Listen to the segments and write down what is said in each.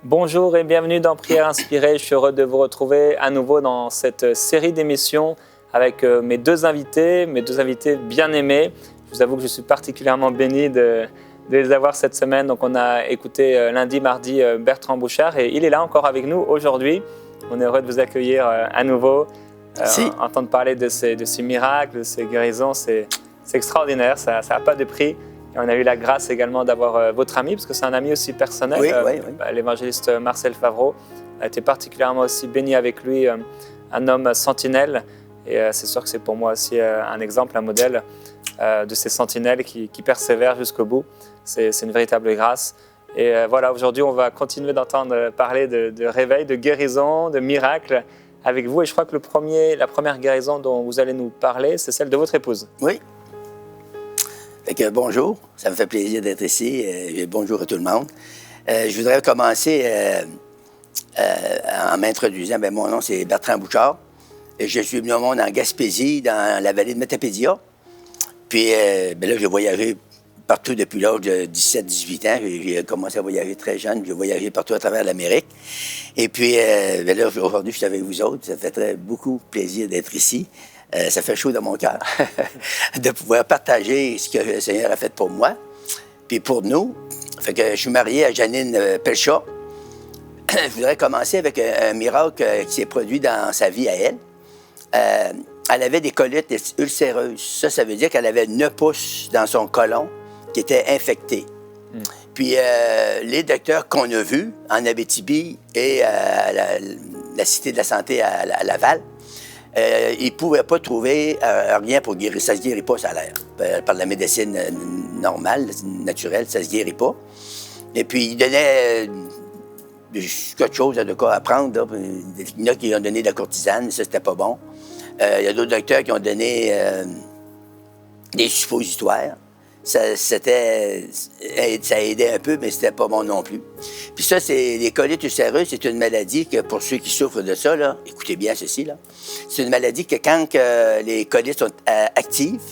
Bonjour et bienvenue dans Prière Inspirée. Je suis heureux de vous retrouver à nouveau dans cette série d'émissions avec mes deux invités bien aimés. Je vous avoue que je suis particulièrement béni de les avoir cette semaine. Donc on a écouté lundi, mardi Bertrand Bouchard et il est là encore avec nous aujourd'hui. On est heureux de vous accueillir à nouveau, entendre parler de ces miracles, de ces guérisons. C'est extraordinaire, ça n'a pas de prix. Et on a eu la grâce également d'avoir votre ami, parce que c'est un ami aussi personnel. Oui. L'évangéliste Marcel Favreau a été particulièrement aussi béni avec lui, un homme sentinelle. Et c'est sûr que c'est pour moi aussi un exemple, un modèle de ces sentinelles qui persévèrent jusqu'au bout. C'est une véritable grâce. Et voilà, aujourd'hui, on va continuer d'entendre parler de réveil, de guérison, de miracles avec vous. Et je crois que la première guérison dont vous allez nous parler, c'est celle de votre épouse. Oui. Bonjour, ça me fait plaisir d'être ici. Bonjour à tout le monde. Je voudrais commencer en m'introduisant. Mon nom, c'est Bertrand Bouchard. Et je suis venu au monde en Gaspésie, dans la vallée de Matapédia. Puis là, j'ai voyagé partout depuis l'âge de 17-18 ans. J'ai commencé à voyager très jeune. J'ai voyagé partout à travers l'Amérique. Et puis là, aujourd'hui, je suis avec vous autres. Ça fait beaucoup plaisir d'être ici. Ça fait chaud dans mon cœur de pouvoir partager ce que le Seigneur a fait pour moi, puis pour nous. Fait que je suis marié à Janine Pelchat. Je voudrais commencer avec un miracle qui s'est produit dans sa vie à elle. Elle avait des colites ulcéreuses. Ça veut dire qu'elle avait 9 pouces dans son côlon qui était infecté. Puis les docteurs qu'on a vus en Abitibi et à la Cité de la Santé à Laval, ils ne pouvaient pas trouver rien pour guérir. Ça ne se guérit pas, ça a l'air. Par la médecine normale, naturelle, ça ne se guérit pas. Et puis, ils donnaient quelque chose à prendre. Là. Il y en a qui ont donné de la cortisane, ça, c'était pas bon. Il y a d'autres docteurs qui ont donné des suppositoires. Ça aidait un peu, mais c'était pas bon non plus. Puis ça, c'est les colites ulcéreuses, c'est une maladie que, pour ceux qui souffrent de ça, là, écoutez bien ceci, là, c'est une maladie que quand les colites sont actives,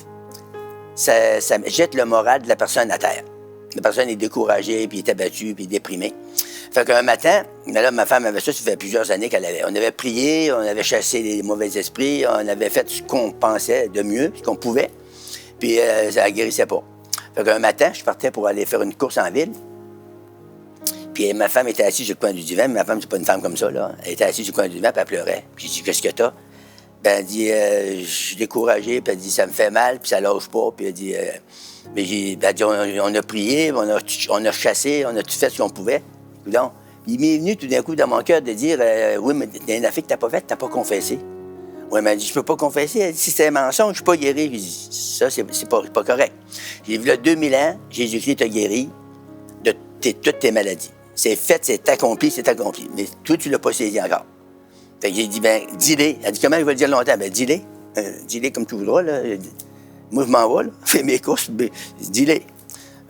ça jette le moral de la personne à terre. La personne est découragée, puis est abattue, puis déprimée. Fait qu'un matin, là, ma femme avait ça fait plusieurs années qu'elle avait. On avait prié, on avait chassé les mauvais esprits, on avait fait ce qu'on pensait de mieux, ce qu'on pouvait, puis ça ne guérissait pas. Fait qu'un matin, je partais pour aller faire une course en ville. Puis ma femme était assise sur le coin du divan. Ma femme, c'est pas une femme comme ça, là. Elle était assise sur le coin du divan, puis elle pleurait. Puis j'ai dit, qu'est-ce que t'as? Ben, elle dit, je suis découragée, puis elle dit, ça me fait mal, puis ça lâche pas. Puis elle dit, elle dit, on a prié, on a chassé, on a tout fait ce qu'on pouvait. Donc, il m'est venu tout d'un coup dans mon cœur de dire, oui, mais il y a une affaire que t'as pas faite, t'as pas confessé. Oui, mais elle dit, je peux pas confesser. Elle dit, si c'est un mensonge, je suis pas guéri. J'ai dit, ça, c'est pas correct. J'ai dit, là, 2000 ans, Jésus-Christ t'a guéri de toutes tes maladies. C'est fait, c'est accompli, c'est accompli. Mais toi, tu l'as pas saisi encore. Fait que j'ai dit, ben, dis-les. Elle dit, comment je vais le dire longtemps? Ben, dis-les. Dis-les comme tu voudras, là. Moi, je m'en vais, là. Fais mes courses, ben, dis-les.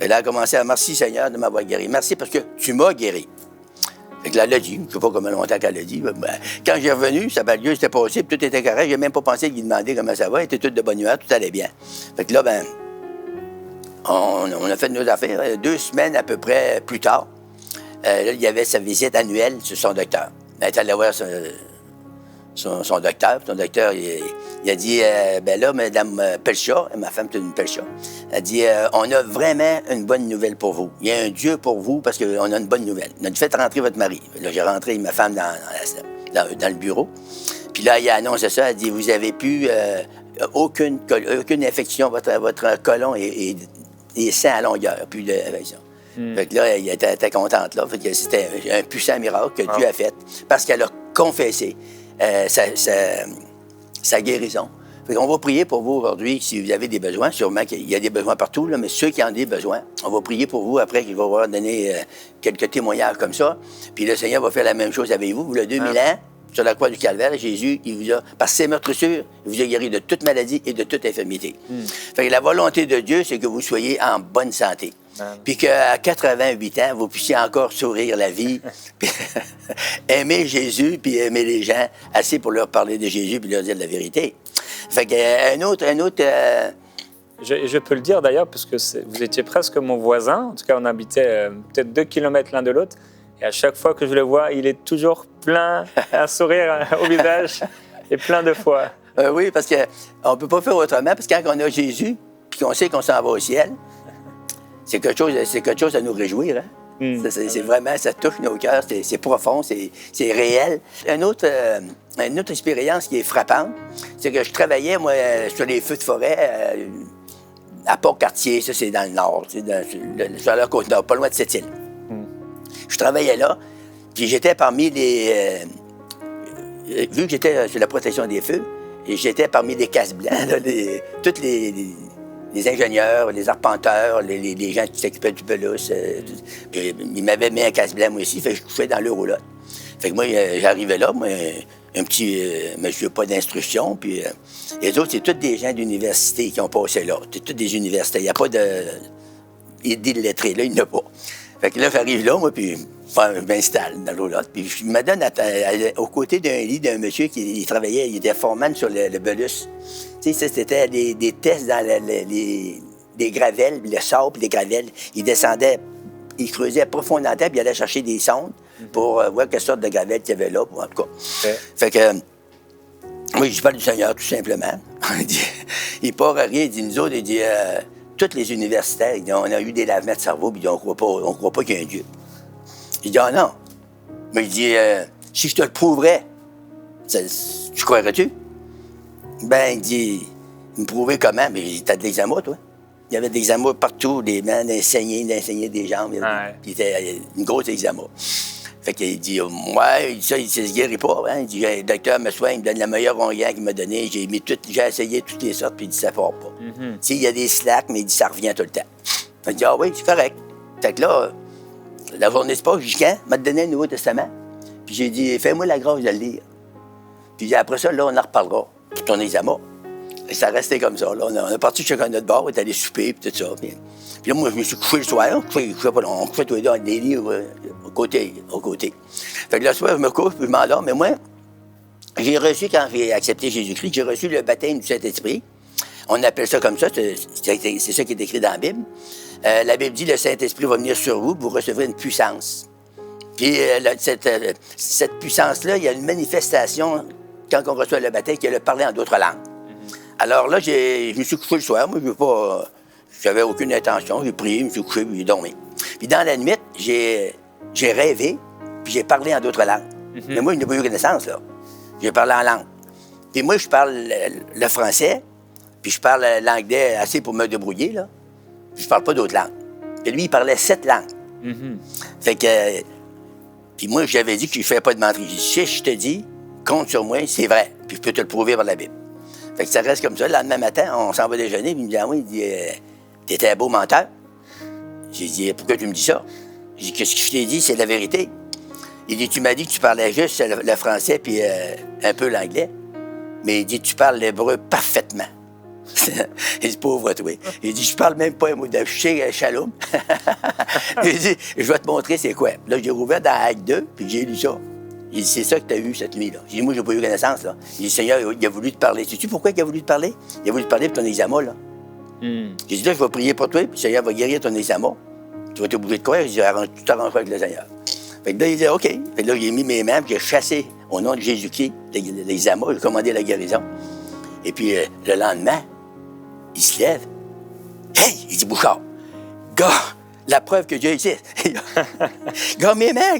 Et là, elle a commencé à, merci Seigneur de m'avoir guéri. Merci parce que tu m'as guéri. Fait que là, elle l'a dit, je ne sais pas combien longtemps qu'elle l'a dit. Ben, quand j'ai revenu, sa bague c'était passé, puis tout était correct. J'ai même pas pensé lui demander comment ça va. Elle était toute de bonne humeur, tout allait bien. Fait que là, ben, on a fait nos affaires. 2 semaines à peu près plus tard, là, il y avait sa visite annuelle sur son docteur. Elle est allée voir son docteur. Son docteur, il a dit, ben là, Mme Pelchat, ma femme est une Pelchat, elle dit, on a vraiment une bonne nouvelle pour vous. Il y a un Dieu pour vous parce qu'on a une bonne nouvelle. On a dû faire rentrer votre mari. Là, j'ai rentré ma femme dans le bureau. Puis là, il a annoncé ça. Elle dit, vous avez plus aucune infection. Votre côlon est sain à longueur. Plus d'infection. Fait que là, elle était contente. Là. Fait que c'était un puissant miracle que Dieu a fait parce qu'elle a confessé sa guérison. Fait qu'on va prier pour vous aujourd'hui si vous avez des besoins. Sûrement qu'il y a des besoins partout, là, mais ceux qui en ont des besoins, on va prier pour vous après qu'il va vous donner quelques témoignages comme ça. Puis le Seigneur va faire la même chose avec vous. Vous, le 2000 ans, sur la croix du Calvaire, Jésus, il vous a, par ses meurtrissures, il vous a guéri de toute maladie et de toute infirmité. Fait que la volonté de Dieu, c'est que vous soyez en bonne santé. Puis qu'à 88 ans, vous puissiez encore sourire la vie, puis aimer Jésus, puis aimer les gens assez pour leur parler de Jésus, puis leur dire la vérité. Fait qu'un autre... Je peux le dire d'ailleurs, puisque vous étiez presque mon voisin. En tout cas, on habitait peut-être 2 kilomètres l'un de l'autre. Et à chaque fois que je le vois, il est toujours plein, un sourire au visage et plein de foi. Oui, parce qu'on ne peut pas faire autrement, parce que quand on a Jésus, puis qu'on sait qu'on s'en va au ciel, c'est quelque chose à nous réjouir. Hein? C'est vraiment, ça touche nos cœurs, c'est profond, c'est réel. Une autre expérience qui est frappante, c'est que je travaillais, moi, sur les feux de forêt à Port-Cartier, ça c'est dans le nord, sur la Côte-Nord, pas loin de Sept-Îles. Je travaillais là, puis j'étais parmi les... vu que j'étais sur la protection des feux, j'étais parmi les casses-blancs, tous les ingénieurs, les arpenteurs, les gens qui s'occupaient du pelouse. Ils m'avaient mis un casse-blanc, moi aussi, fait que je couchais dans le roulotte. Fait que moi, j'arrivais là, moi, un petit monsieur pas d'instruction, puis les autres, c'est tous des gens d'université qui ont passé là. C'est tous des universités. Il n'y a pas d'illettrés, là, il n'y en a pas. Fait que là, j'arrive là, moi, puis je m'installe dans l'eau puis je me donne aux côtés d'un lit d'un monsieur qui travaillait, il était foreman sur le Belus. Tu sais, c'était des tests dans les gravelles, le sable, les gravelles. Il descendait, il creusait profondément, puis il allait chercher des sondes pour voir quelle sorte de gravelle qu'il y avait là, en tout cas. Okay. Fait que, moi, je parle du Seigneur, tout simplement. Il part à rien, il dit, nous autres, il dit, tous les universitaires, on a eu des lavements de cerveau, puis on ne croit pas qu'il y a un Dieu. Il dit, ah non. Mais il dit, si je te le prouverais, tu croirais-tu? Ben, il dit, me prouver comment? Mais il t'as de l'eczéma, toi. Il y avait des eczéma partout, des mains d'enseigner des jambes. Ouais. Puis il était une grosse eczéma. Fait qu'il dit, ouais, ça, il ne se guérit pas. Hein? Il dit, le docteur me soigne, il me donne la meilleure onguent qu'il m'a donnée. J'ai essayé toutes les sortes, puis il dit, ça ne part pas. Tu sais, il y a des slacks, mais il dit, ça revient tout le temps. Il dit, ah oui, c'est correct. Fait que là, la journée se passe, je dis, quand? Il m'a donné un Nouveau Testament. Puis j'ai dit, fais-moi la grâce de le lire. Puis après ça, là, on en reparlera. Pour ton eczéma. Et ça restait comme ça. Là. On est parti chacun de notre bord, on est allé souper, puis tout ça. Puis là, moi, je me suis couché le soir. On couchait tous les deux dans des lits au côté. Fait que le soir, je me couche, puis je m'endors. Mais moi, j'ai reçu, quand j'ai accepté Jésus-Christ, j'ai reçu le baptême du Saint-Esprit. On appelle ça comme ça, c'est ça qui est écrit dans la Bible. La Bible dit, le Saint-Esprit va venir sur vous recevrez une puissance. Puis cette puissance-là, il y a une manifestation quand on reçoit le baptême, qui est le parler en d'autres langues. Alors là, je me suis couché le soir. Moi, j'avais aucune intention. J'ai prié, je me suis couché, puis j'ai dormi. Puis dans la nuit, j'ai rêvé, puis j'ai parlé en d'autres langues. Mais moi, je n'ai pas eu connaissance, là. J'ai parlé en langue. Puis moi, je parle le français, puis je parle l'anglais assez pour me débrouiller, là. Puis je parle pas d'autres langues. Puis lui, il parlait 7 langues. Fait que... Puis moi, j'avais dit que je ne fais pas de menterie. J'ai dit, si je te dis, compte sur moi, c'est vrai. Puis je peux te le prouver par la Bible. Fait que ça reste comme ça. Le lendemain matin, on s'en va déjeuner, puis il me dit, ah oui, il dit, t'étais un beau menteur. J'ai dit, pourquoi tu me dis ça? J'ai dit, qu'est-ce que je t'ai dit, c'est la vérité. Il dit, tu m'as dit que tu parlais juste le français puis un peu l'anglais. Mais il dit, tu parles l'hébreu parfaitement. Il dit, pauvre toi. Il dit, je parle même pas un mot de Shalom. Il dit, je vais te montrer c'est quoi. Là, j'ai rouvert dans Acte 2, puis j'ai lu ça. Il dit, c'est ça que tu as eu cette nuit-là. J'ai dit, moi, j'ai pas eu connaissance, là. Il dit, Seigneur, il a voulu te parler. Sais-tu pourquoi il a voulu te parler? Il a voulu te parler pour ton eczéma, là. J'ai dit, là, je vais prier pour toi, puis le Seigneur va guérir ton eczéma. Tu vas t'obliger de croire. J'ai dit, tu t'arrangeras avec le Seigneur. Fait que là, il dit, OK. Fait que là, j'ai mis mes mains, puis j'ai chassé, au nom de Jésus-Christ, l'eczéma. J'ai commandé la guérison. Et puis, le lendemain, il se lève. Hey! Il dit, Bouchard, gars, la preuve que Dieu existe. Gars, mes mains.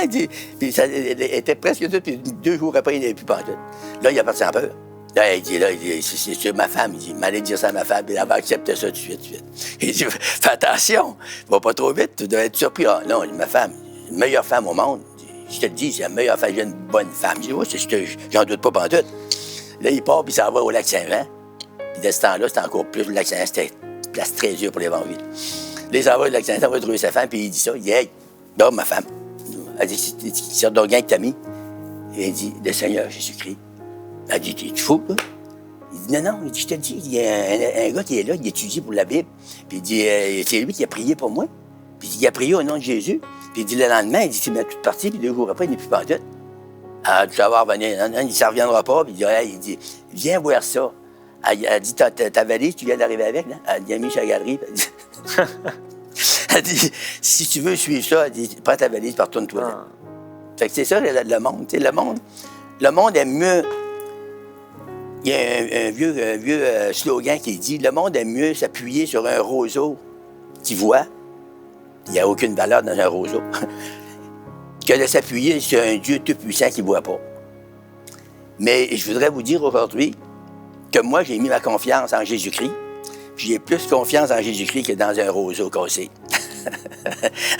Il dit. Puis ça était presque tout, puis 2 jours après, il n'avait plus pantoute. Là, il a parti en peur. Là, il dit, c'est sur ma femme. Il dit, il m'allait dire ça à ma femme, puis elle va accepter ça tout de suite. Il dit, fais attention, va pas trop vite, tu dois être surpris. Ah, non, ma femme, la meilleure femme au monde. Je te le dis, c'est la meilleure femme, j'ai une bonne femme. Je dis, oui, j'en doute pas pantoute. Là, il part, puis il s'en va au lac Saint-Jean. Puis de ce temps-là, c'était encore plus. Le lac Saint-Jean, c'était une place très dure pour l'évangile. Là, il s'en va au lac Saint-Jean, il va trouver sa femme, puis il dit ça. Il dit, hey, dors ma femme. Elle dit, c'est sorte d'orgain que t'as mis. Et il dit, le Seigneur Jésus-Christ. Elle dit, t'es fou, là? Il dit, non, il dit, je te le dis, il y a un gars qui est là, il étudie pour la Bible. Puis il dit, c'est lui qui a prié pour moi. Puis il a prié au nom de Jésus. Puis il dit, le lendemain, il dit, tu m'as toute partie, puis 2 jours après, il n'est plus pantoute. Ah, tu vas voir venir. Non, il dit, ça ne reviendra pas. Puis il dit, viens voir ça. Elle dit, ta valise, tu viens d'arriver avec, là? Elle a mis sa galerie. Elle dit, si tu veux suivre ça, elle dit, prends ta valise, retourne-toi là. Fait que c'est ça, le monde. Tu sais, le monde aime mieux. Il y a un vieux slogan qui dit, le monde aime mieux s'appuyer sur un roseau qui voit. Il n'y a aucune valeur dans un roseau. Que de s'appuyer sur un Dieu tout-puissant qui ne voit pas. Mais je voudrais vous dire aujourd'hui que moi, j'ai mis ma confiance en Jésus-Christ. Puis j'ai plus confiance en Jésus-Christ que dans un roseau cassé.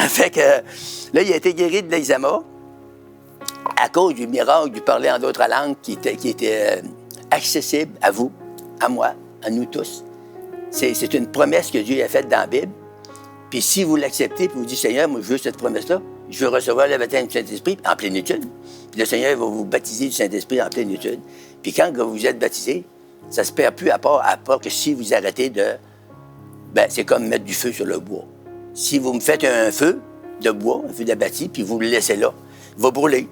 Fait que là, il a été guéri de l'eczéma à cause du miracle du parler en d'autres langues qui était accessible à vous, à moi, à nous tous. C'est une promesse que Dieu a faite dans la Bible. Puis si vous l'acceptez, puis vous dites, Seigneur, moi, je veux cette promesse-là, je veux recevoir le baptême du Saint-Esprit en plénitude. Puis le Seigneur va vous baptiser du Saint-Esprit en plénitude. Puis quand vous êtes baptisé, ça se perd plus à part que si vous arrêtez de... Ben, c'est comme mettre du feu sur le bois. Si vous me faites un feu de bois, un feu d'abattis, puis vous le laissez là, il va brûler.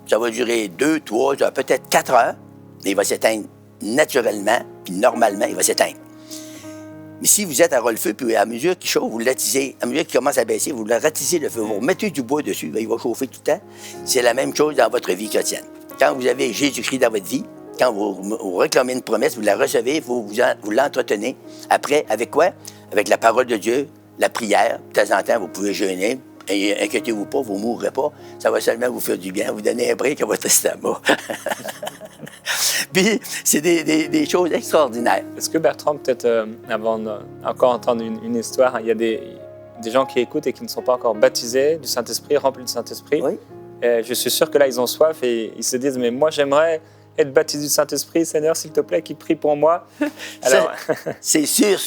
Ça va durer 2, 3, peut-être 4 heures, mais il va s'éteindre naturellement, puis normalement, il va s'éteindre. Mais si vous êtes à ras le feu, puis à mesure qu'il chauffe, vous l'attisez. À mesure qu'il commence à baisser, vous le ratisez le feu. Vous remettez du bois dessus, bien, il va chauffer tout le temps. C'est la même chose dans votre vie chrétienne. Quand vous avez Jésus-Christ dans votre vie, quand vous réclamez une promesse, vous la recevez, vous l'entretenez. Après, avec quoi? Avec la parole de Dieu, la prière. De temps en temps, vous pouvez jeûner. Et inquiétez-vous pas, vous ne mourrez pas. Ça va seulement vous faire du bien, vous donner un break à votre estomac. Puis, c'est des choses extraordinaires. Est-ce que Bertrand, peut-être avant encore entendre une histoire, il y a des gens qui écoutent et qui ne sont pas encore baptisés du Saint-Esprit, remplis du Saint-Esprit. Oui. Je suis sûr que là, ils ont soif et ils se disent, mais moi, j'aimerais être baptisé du Saint-Esprit. Seigneur, s'il te plaît, qui prie pour moi. Alors... C'est sûr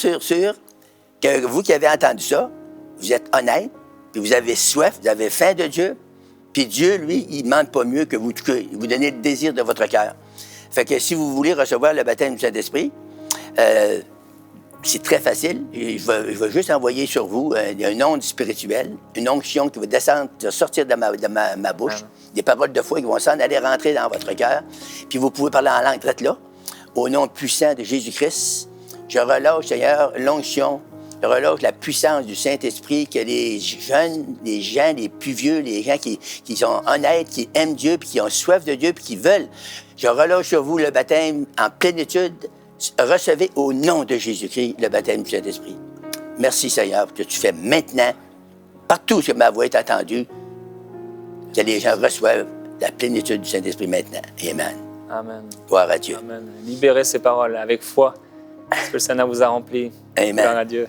que vous qui avez entendu ça, vous êtes honnête, puis vous avez soif, vous avez faim de Dieu, puis Dieu, lui, il ne demande pas mieux que vous donnez le désir de votre cœur. Fait que si vous voulez recevoir le baptême du Saint-Esprit, c'est très facile. Je vais juste envoyer sur vous une onde spirituelle, une onction qui va descendre, qui va sortir de ma bouche, des paroles de foi qui vont s'en aller rentrer dans votre cœur. Puis vous pouvez parler en langue traite là. Au nom puissant de Jésus-Christ, je relâche, Seigneur, l'onction, je relâche la puissance du Saint-Esprit, que les jeunes, les gens, les plus vieux, les gens qui sont honnêtes, qui aiment Dieu, puis qui ont soif de Dieu, puis qui veulent. Je relâche sur vous le baptême en plénitude. Recevez au nom de Jésus-Christ le baptême du Saint-Esprit. Merci, Seigneur, que tu fais maintenant, partout où ma voix est entendue, que les gens reçoivent la plénitude du Saint-Esprit maintenant. Amen. Amen. Gloire à Dieu. Amen. Libérez ces paroles avec foi, parce que le Seigneur vous a rempli. Amen. Gloire à Dieu.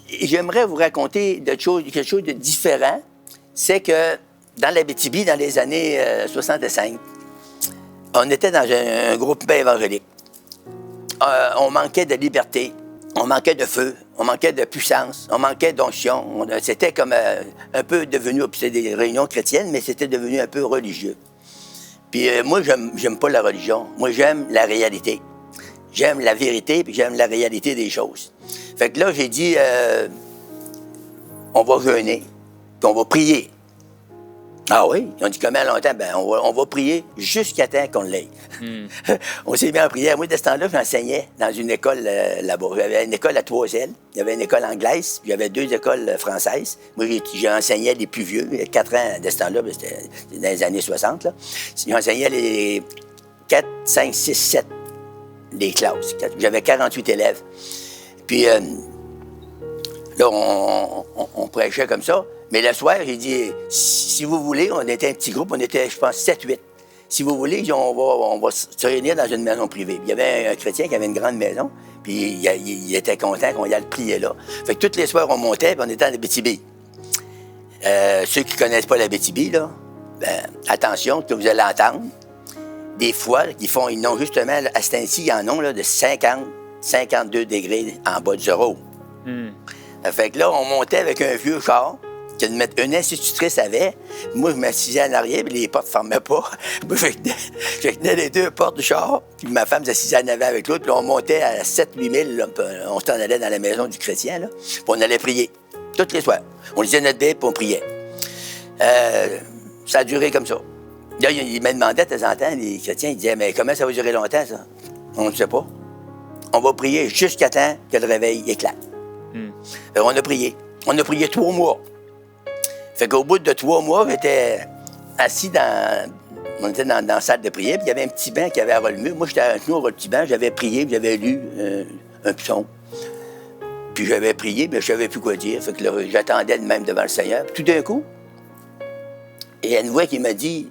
J'aimerais vous raconter quelque chose de différent. C'est que dans l'Abitibi, dans les années 65, on était dans un groupe évangélique. On manquait de liberté, on manquait de feu, on manquait de puissance, on manquait d'onction. C'était comme un peu devenu, c'était des réunions chrétiennes, mais c'était devenu un peu religieux. Puis moi, j'aime pas la religion. Moi, j'aime la réalité. J'aime la vérité, puis j'aime la réalité des choses. Fait que là, j'ai dit, on va jeûner, puis on va prier. Ah oui? Ils ont dit combien longtemps? Ben, on va prier jusqu'à temps qu'on l'ait. On s'est mis en prière. Moi, de ce temps-là, j'enseignais dans une école là-bas. J'avais une école à Trois-Îles, il y avait une école anglaise, puis il y avait 2 écoles françaises. Moi, j'enseignais les plus vieux, 4 ans de ce temps-là, c'était dans les années 60. Là. J'enseignais les 4, 5, 6, 7 des classes. J'avais 48 élèves. Puis là, on prêchait comme ça. Mais le soir, j'ai dit, si vous voulez, on était un petit groupe, on était, je pense, 7-8. Si vous voulez, on va se réunir dans une maison privée. Il y avait un chrétien qui avait une grande maison, puis il était content qu'on y aille prier là. Fait que tous les soirs, on montait, puis on était en Abitibi. Ceux qui ne connaissent pas l'Abitibi, là, ben, attention, que vous allez entendre. Des fois, ils n'ont justement, à ce temps-ci, ils en ont là, de 50, 52 degrés en bas de zéro. Fait que là, on montait avec un vieux char, qu'une institutrice avait. Moi, je m'assisais en arrière, puis les portes ne fermaient pas. Moi, je tenais les 2 portes du char, puis ma femme s'assisait en avant avec l'autre, puis on montait à 7-8 000, là, on s'en allait dans la maison du chrétien, là, puis on allait prier, tous les soirs. On lisait notre Bible, puis on priait. Ça a duré comme ça. Là, il me demandait de temps en temps, les chrétiens, ils disaient, mais comment ça va durer longtemps, ça? On ne sait pas. On va prier jusqu'à temps que le réveil éclate. On a prié. On a prié 3 mois. Fait qu'au bout de 3 mois, j'étais assis on était dans la salle de prière, puis il y avait un petit banc qui avait à relever. Moi, j'étais à genoux au petit banc, j'avais prié, puis j'avais lu un psaume. Puis j'avais prié, mais je savais plus quoi dire. Fait que là, j'attendais de même devant le Seigneur. Puis tout d'un coup, il y a une voix qui m'a dit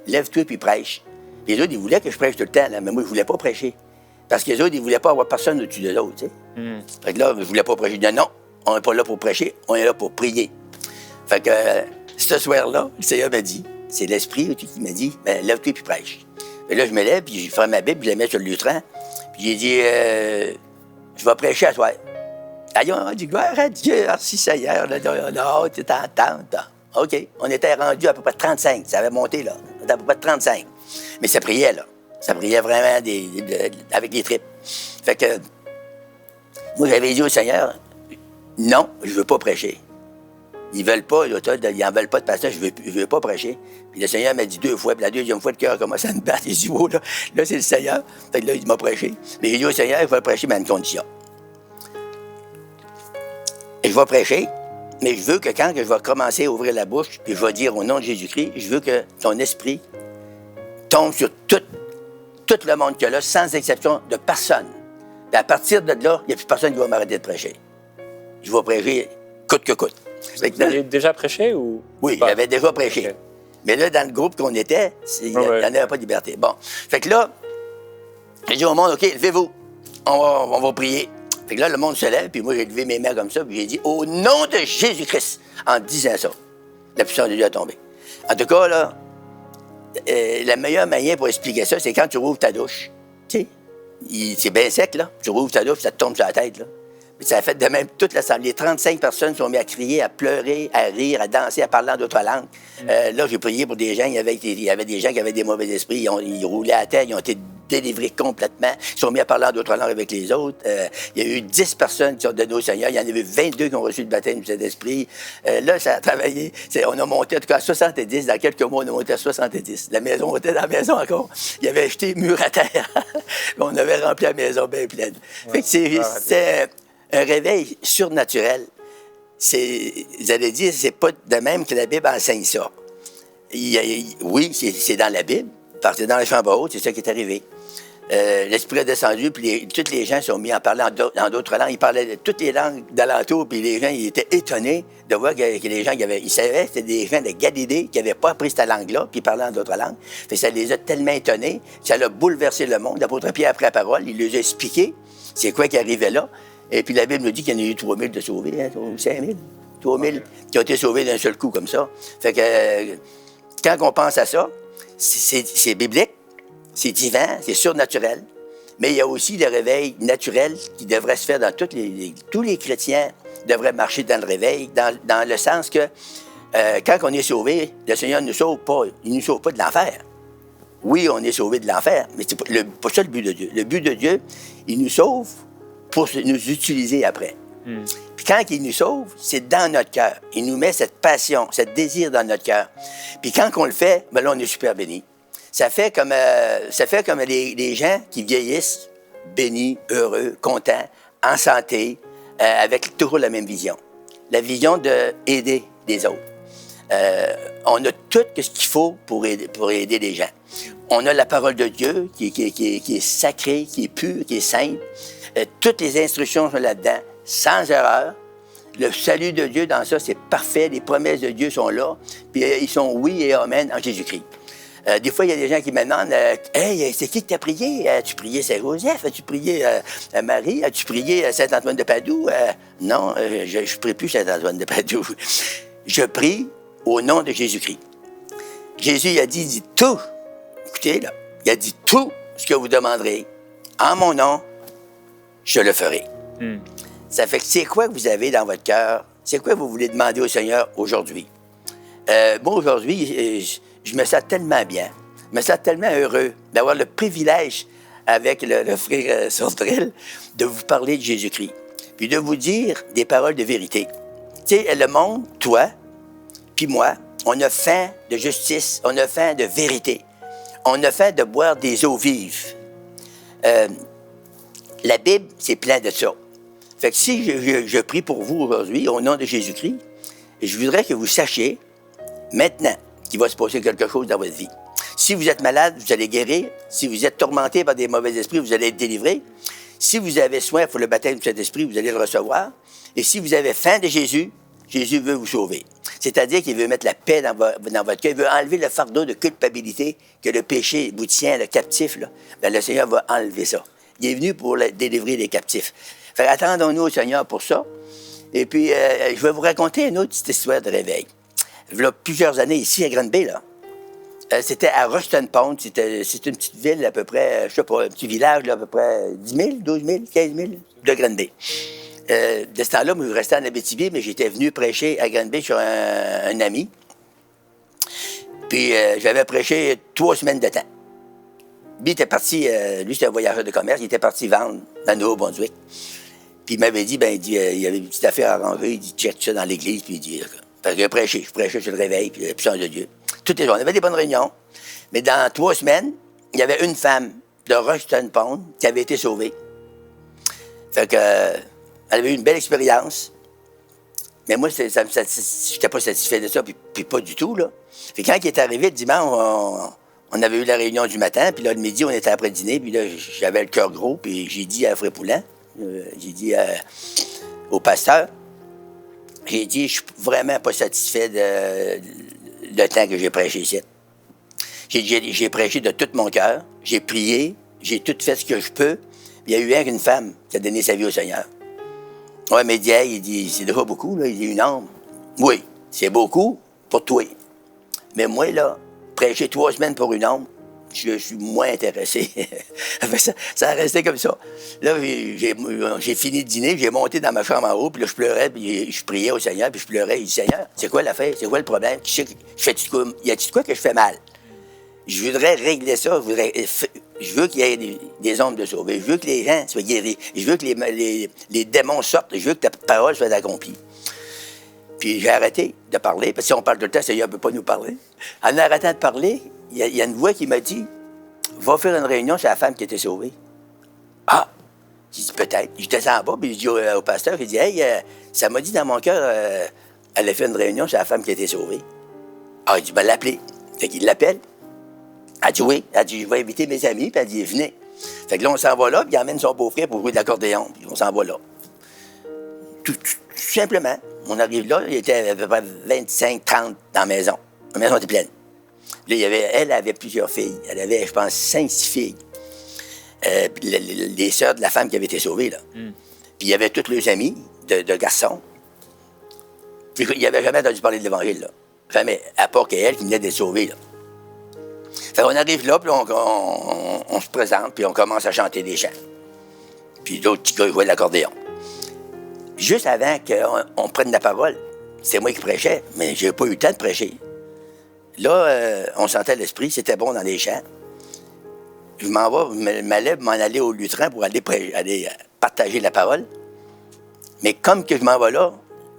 lève-toi puis prêche. Les autres, ils voulaient que je prêche tout le temps, là, mais moi, je voulais pas prêcher. Parce que les autres, ils voulaient pas avoir personne au-dessus de l'autre, tu sais. Fait que là, je voulais pas prêcher. Je disais non, on n'est pas là pour prêcher, on est là pour prier. Fait que ce soir-là, le Seigneur m'a dit, c'est l'Esprit qui m'a dit, ben, lève-toi puis prêche. Et là, je me lève, puis je ferme ma Bible, puis je la mets sur le lutrin. Puis j'ai dit, je vais prêcher à toi. Allons, on dit, gloire à Dieu, merci Seigneur. Non, tu t'entends. OK. On était rendu à peu près 35. Ça avait monté, là. On était à peu près 35. Mais ça priait, là. Ça priait vraiment avec des tripes. Fait que, moi, j'avais dit au Seigneur, non, je ne veux pas prêcher. Ils veulent pas, ils n'en veulent pas de pasteur, je veux pas prêcher. Puis le Seigneur m'a dit 2 fois, puis la 2e fois, le cœur a commencé à me battre. Il dit, oh, là, c'est le Seigneur. Fait que là, il m'a prêché. Mais j'ai dit au Seigneur, il faut le prêcher, mais à une condition. Et je vais prêcher, mais je veux que quand je vais commencer à ouvrir la bouche, puis je vais dire au nom de Jésus-Christ, je veux que ton esprit tombe sur tout le monde qu'il y a là, sans exception de personne. Puis à partir de là, il n'y a plus personne qui va m'arrêter de prêcher. Je vais prêcher coûte que coûte. Vous aviez déjà prêché ou oui, pas? j'avais déjà prêché. Okay. Mais là, dans le groupe qu'on était, il n'y en avait pas de liberté. Bon. Fait que là, j'ai dit au monde, OK, levez-vous. On va prier. Fait que là, le monde se lève, puis moi, j'ai levé mes mains comme ça, puis j'ai dit, au nom de Jésus-Christ, en disant ça, la puissance de Dieu a tombé. En tout cas, là, la meilleure manière pour expliquer ça, c'est quand tu rouvres ta douche. Tu sais, c'est bien sec, là. Tu rouvres ta douche, ça te tombe sur la tête, là. Puis ça a fait de même toute l'assemblée. Les 35 personnes sont mis à crier, à pleurer, à rire, à danser, à parler en d'autres langues. Là, j'ai prié pour des gens. Il y avait des gens qui avaient des mauvais esprits. Ils roulaient à terre. Ils ont été délivrés complètement. Ils sont mis à parler en d'autres langues avec les autres. Il y a eu 10 personnes qui sont données au Seigneur. Il y en avait 22 qui ont reçu le baptême du Saint-Esprit. Là, ça a travaillé. On a monté, en tout cas, à 70. Dans quelques mois, on a monté à 70. La maison, on était dans la maison encore. Il y avait jeté mur à terre. On avait rempli la maison bien pleine. Ouais, fait que c'est un réveil surnaturel. Vous allez dire, c'est pas de même que la Bible enseigne ça. Oui, c'est dans la Bible, parce que dans la chambre haute, c'est ça qui est arrivé. L'Esprit est descendu, puis tous les gens sont mis à parler en d'autres langues. Ils parlaient de toutes les langues d'alentour, puis les gens ils étaient étonnés de voir que les gens, ils savaient que c'était des gens de Galilée qui n'avaient pas appris cette langue-là, puis ils parlaient en d'autres langues. Fait que ça les a tellement étonnés, ça a bouleversé le monde. L'apôtre Pierre, après la parole, il les a expliqué c'est quoi qui arrivait là. Et puis la Bible nous dit qu'il y en a eu 3000 de sauvés, hein, 5000, 3000 qui ont été sauvés d'un seul coup comme ça. Fait que quand on pense à ça, c'est biblique, c'est divin, c'est surnaturel, mais il y a aussi le réveil naturel qui devrait se faire dans tous les chrétiens devraient marcher dans le réveil, dans le sens que quand on est sauvé, le Seigneur ne nous sauve pas, il ne nous sauve pas de l'enfer. Oui, on est sauvé de l'enfer, mais c'est pas ça le but de Dieu. Le but de Dieu, il nous sauve pour nous utiliser après. Puis quand il nous sauve, c'est dans notre cœur. Il nous met cette passion, ce désir dans notre cœur. Puis quand on le fait, ben là, on est super béni. Ça fait comme les gens qui vieillissent, bénis, heureux, contents, en santé, avec toujours la même vision. La vision d'aider les autres. On a tout ce qu'il faut pour aider les gens. On a la parole de Dieu qui est sacrée, qui est pure, qui est sainte. Toutes les instructions sont là-dedans, sans erreur. Le salut de Dieu dans ça, c'est parfait. Les promesses de Dieu sont là. Puis ils sont oui et amen en Jésus-Christ. Des fois, il y a des gens qui me demandent « Hey, c'est qui que tu as prié? As-tu prié Saint-Joseph? As-tu prié Marie? As-tu prié Saint-Antoine de Padoue? » Non, je ne prie plus Saint-Antoine de Padoue. Je prie au nom de Jésus-Christ. Jésus il a dit tout. Écoutez, là, il a dit tout ce que vous demanderez. En mon nom, je le ferai. Ça fait que c'est quoi que vous avez dans votre cœur? C'est quoi que vous voulez demander au Seigneur aujourd'hui? Moi, aujourd'hui, je me sens tellement bien, je me sens tellement heureux d'avoir le privilège avec le frère Sordrel de vous parler de Jésus-Christ, puis de vous dire des paroles de vérité. Tu sais, le monde, toi, puis moi, on a faim de justice, on a faim de vérité, on a faim de boire des eaux vives. La Bible, c'est plein de ça. Fait que si je prie pour vous aujourd'hui, au nom de Jésus-Christ, je voudrais que vous sachiez maintenant qu'il va se passer quelque chose dans votre vie. Si vous êtes malade, vous allez guérir. Si vous êtes tourmenté par des mauvais esprits, vous allez être délivré. Si vous avez soif pour le baptême de cet esprit, vous allez le recevoir. Et si vous avez faim de Jésus, Jésus veut vous sauver. C'est-à-dire qu'il veut mettre la paix dans votre cœur. Il veut enlever le fardeau de culpabilité que le péché vous tient, le captif. Là. Bien, le Seigneur va enlever ça. Il est venu pour délivrer les captifs. Fait attendons-nous au Seigneur pour ça. Et puis, je vais vous raconter une autre petite histoire de réveil. Il y a plusieurs années ici à Granby, là. C'était à Rushton Pond. C'est une petite ville à peu près, je sais pas, un petit village là, à peu près 10 000, 12 000, 15 000 de Granby. De ce temps-là, moi, je restais en Abitibi, mais j'étais venu prêcher à Granby sur un ami. Puis j'avais prêché 3 semaines de temps. Lui était parti, lui c'était un voyageur de commerce, il était parti vendre dans le Nouveau-Brunswick. Puis il m'avait dit, il y avait une petite affaire à arranger, il dit, check ça dans l'église, puis il dit, parce que je prêchais sur le réveil, puis la puissance de Dieu. Toutes les jours, on avait des bonnes réunions, mais dans 3 semaines, il y avait une femme de Rushton Pond qui avait été sauvée. Fait que, elle avait eu une belle expérience, mais moi, je n'étais pas satisfait de ça, puis pas du tout, là. Puis quand il est arrivé le dimanche, on avait eu la réunion du matin, puis là, le midi, on était après le dîner, puis là, j'avais le cœur gros, puis j'ai dit à Frère Poulin, j'ai dit au pasteur, j'ai dit, je suis vraiment pas satisfait le temps que j'ai prêché ici. J'ai prêché de tout mon cœur, j'ai prié, j'ai tout fait ce que je peux. Il y a eu rien qu'une femme qui a donné sa vie au Seigneur. Ouais, mais il dit, c'est déjà beaucoup, là. Il dit, une âme. Oui, c'est beaucoup pour toi. Mais moi, là, prêcher 3 semaines pour une âme, je suis moins intéressé. ça a resté comme ça. Là, j'ai fini de dîner, j'ai monté dans ma chambre en haut, puis là, je pleurais, puis je priais au Seigneur, puis je pleurais. Je dis, Seigneur, c'est quoi l'affaire? C'est quoi le problème? Y a-t-il quoi que je fais mal? Je voudrais régler ça. Je veux qu'il y ait des hommes de sauver. Je veux que les gens soient guéris. Je veux que les démons sortent. Je veux que ta parole soit accomplie. Puis j'ai arrêté de parler, parce que si on parle tout le temps, le Seigneur ne peut pas nous parler. En arrêtant de parler, il y a une voix qui m'a dit, va faire une réunion sur la femme qui était sauvée. Ah! J'ai dit, peut-être. Je descends en bas, puis je dis au pasteur, il dit, hey, ça m'a dit dans mon cœur, elle a fait une réunion sur la femme qui était sauvée. Ah, il dit, ben l'appeler. Fait qu'il l'appelle. Elle dit, oui. Elle dit, je vais inviter mes amis, puis elle dit, venez. Fait que là, on s'en va là, puis il emmène son beau-frère pour jouer de l'accordéon, puis on s'en va là. Tout simplement. On arrive là, il était à peu près 25, 30 dans la maison. La maison était pleine. Là, elle avait plusieurs filles. Elle avait, je pense, 5, 6 filles. Les sœurs de la femme qui avait été sauvée, là. Puis il y avait tous leurs amis de garçons. Puis il n'avait jamais entendu parler de l'Évangile, là. Jamais, à part qu'elle qui venait d'être sauvée, là. Fait qu'on arrive là, puis on se présente, puis on commence à chanter des chants. Puis d'autres petits gars jouaient de l'accordéon. Juste avant qu'on prenne la parole, c'est moi qui prêchais, mais j'ai pas eu le temps de prêcher. Là, on sentait l'esprit, c'était bon dans les chants. Je m'allais m'en aller au lutrin pour aller partager la parole. Mais comme que je m'en vais là,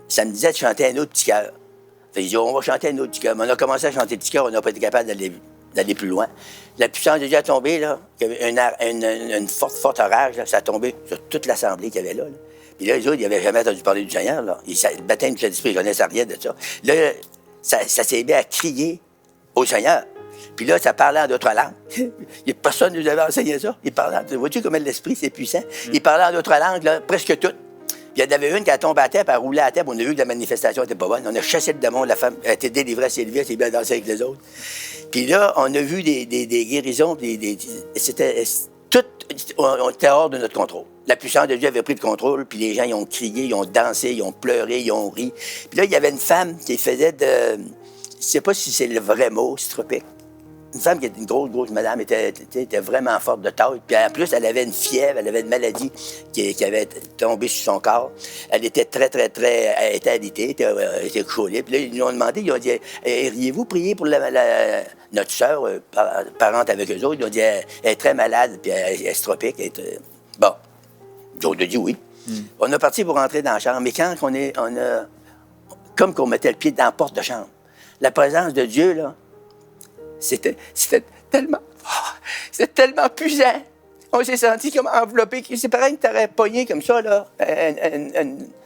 ça me disait de chanter un autre petit cœur. Fait que je dis, on va chanter un autre petit cœur. Mais on a commencé à chanter le petit cœur, on n'a pas été capable d'aller plus loin. La puissance de Dieu a tombé, là. Il y avait une forte orage, là. Ça a tombé sur toute l'assemblée qu'il y avait là. Puis là, les autres, ils n'avaient jamais entendu parler du Seigneur, là. Le baptême du Saint-Esprit, ils ne connaissaient rien de ça. Là, ça s'est mis à crier au Seigneur. Puis là, ça parlait en d'autres langues. Personne ne nous avait enseigné ça. Vois-tu comment l'Esprit, c'est puissant? Il parlait en d'autres langues, là, presque toutes. Puis il y en avait une qui a tombé à terre, puis elle roulait à terre, puis on a vu que la manifestation n'était pas bonne. On a chassé le démon, la femme a été délivrée, elle s'est levée, elle s'est bien dansée avec les autres. Puis là, on a vu des guérisons, on était hors de notre contrôle. La puissance de Dieu avait pris le contrôle, puis les gens, ils ont crié, ils ont dansé, ils ont pleuré, ils ont ri. Puis là, il y avait une femme qui faisait je ne sais pas si c'est le vrai mot, stropique. Une femme qui était une grosse madame, était vraiment forte de taille. Puis en plus, elle avait une fièvre, elle avait une maladie qui avait tombé sur son corps. Elle était elle était alitée, elle était couchée. Puis là, ils nous ont demandé, ils ont dit, iriez-vous prier pour notre sœur, parente avec eux autres? Ils ont dit, elle est très malade, puis elle est stropique. Bon, on a dit oui. On est parti pour rentrer dans la chambre, mais quand comme qu'on mettait le pied dans la porte de chambre, la présence de Dieu, là, c'était tellement puissant. On s'est senti comme enveloppé. C'est pareil que tu aurais pogné comme ça, là,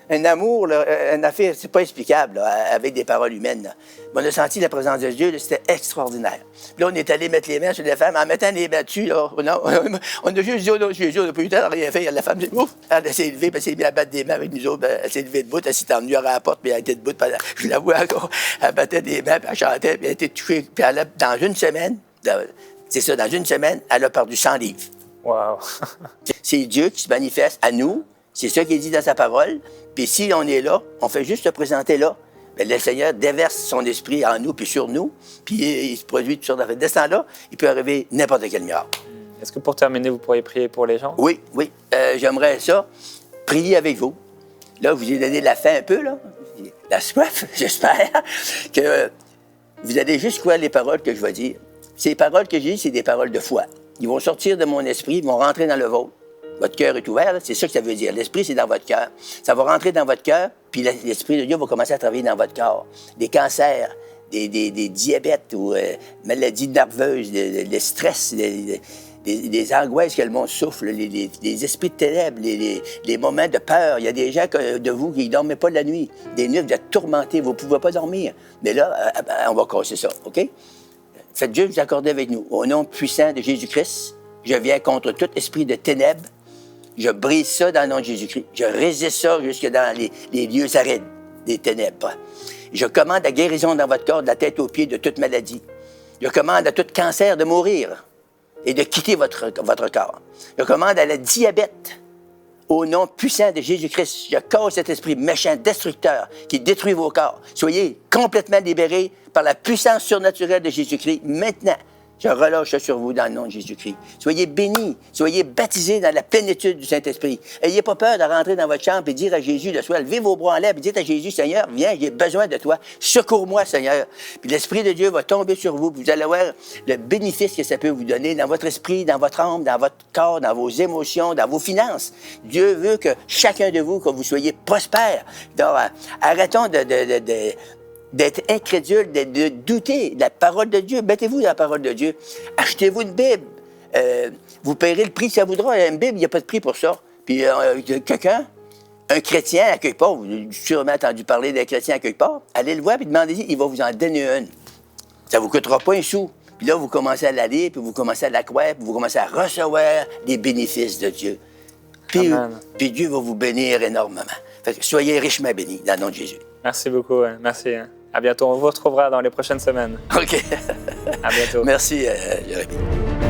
un amour, là, une affaire, c'est pas explicable, là, avec des paroles humaines. Là. On a senti la présence de Dieu, là, c'était extraordinaire. Puis là, on est allé mettre les mains sur les femmes. En mettant les mains dessus, là, on a juste dit, oh non, Jésus, on n'a pas eu le temps de rien faire. La femme dit, ouf, elle s'est levée, puis elle s'est mise à battre des mains avec nous autres. Elle s'est levée debout, elle s'est emmenée à la porte, puis elle était debout. Je la vois encore. Elle battait des mains, puis elle chantait, puis elle était touchée. Puis elle a, dans une semaine, c'est ça, dans une semaine, elle a perdu 100 livres. Wow. C'est Dieu qui se manifeste à nous. C'est ça qu'il est dit dans sa parole. Puis si on est là, on fait juste se présenter là. Bien, le Seigneur déverse son esprit en nous puis sur nous. Puis il se produit toutes sortes d'affaires. De ce temps-là, il peut arriver n'importe quel miracle. Est-ce que pour terminer, vous pourriez prier pour les gens? Oui, oui. J'aimerais ça. Prier avec vous. Là, vous avez donné la fin un peu, là. La soif, j'espère. Que vous allez juste croire les paroles que je vais dire. Ces paroles que j'ai dites, c'est des paroles de foi. Ils vont sortir de mon esprit, ils vont rentrer dans le vôtre. Votre cœur est ouvert, là. C'est ça que ça veut dire. L'esprit, c'est dans votre cœur. Ça va rentrer dans votre cœur, puis l'esprit de Dieu va commencer à travailler dans votre corps. Des cancers, des diabètes ou maladies nerveuses, le stress, des angoisses que le monde souffre, les esprits de ténèbres, les moments de peur. Il y a des gens de vous qui ne dormaient pas la nuit. Des nuits, vous êtes tourmentés, vous ne pouvez pas dormir. Mais là, on va casser ça, OK? Faites Dieu vous accorder avec nous. Au nom puissant de Jésus-Christ, je viens contre tout esprit de ténèbres. Je brise ça dans le nom de Jésus-Christ. Je résiste ça jusque dans les lieux arides des ténèbres. Je commande la guérison dans votre corps, de la tête aux pieds, de toute maladie. Je commande à tout cancer de mourir et de quitter votre corps. Je commande à la diabète, au nom puissant de Jésus-Christ. Je casse cet esprit méchant, destructeur, qui détruit vos corps. Soyez complètement libérés par la puissance surnaturelle de Jésus-Christ maintenant. Je relâche ça sur vous dans le nom de Jésus-Christ. Soyez bénis, soyez baptisés dans la plénitude du Saint-Esprit. N'ayez pas peur de rentrer dans votre chambre et dire à Jésus le soir, levez vos bras en l'air et dites à Jésus, Seigneur, viens, j'ai besoin de toi. Secours-moi, Seigneur. Puis l'Esprit de Dieu va tomber sur vous. Vous allez voir le bénéfice que ça peut vous donner dans votre esprit, dans votre âme, dans votre corps, dans vos émotions, dans vos finances. Dieu veut que chacun de vous, que vous soyez prospère. Donc, arrêtons d'être incrédule, de douter de la parole de Dieu. Mettez-vous dans la parole de Dieu. Achetez-vous une Bible. Vous paierez le prix que ça voudra. Une Bible, il n'y a pas de prix pour ça. Puis quelqu'un, un chrétien à quelque part, vous avez sûrement entendu parler d'un chrétien à quelque part, allez le voir et demandez-y, il va vous en donner une. Ça ne vous coûtera pas un sou. Puis là, vous commencez à la lire, puis vous commencez à la croire, puis vous commencez à recevoir les bénéfices de Dieu. Puis Dieu va vous bénir énormément. Fait que soyez richement bénis dans le nom de Jésus. Merci beaucoup. Merci. À bientôt. On vous retrouvera dans les prochaines semaines. OK. À bientôt. Merci, Jérémie.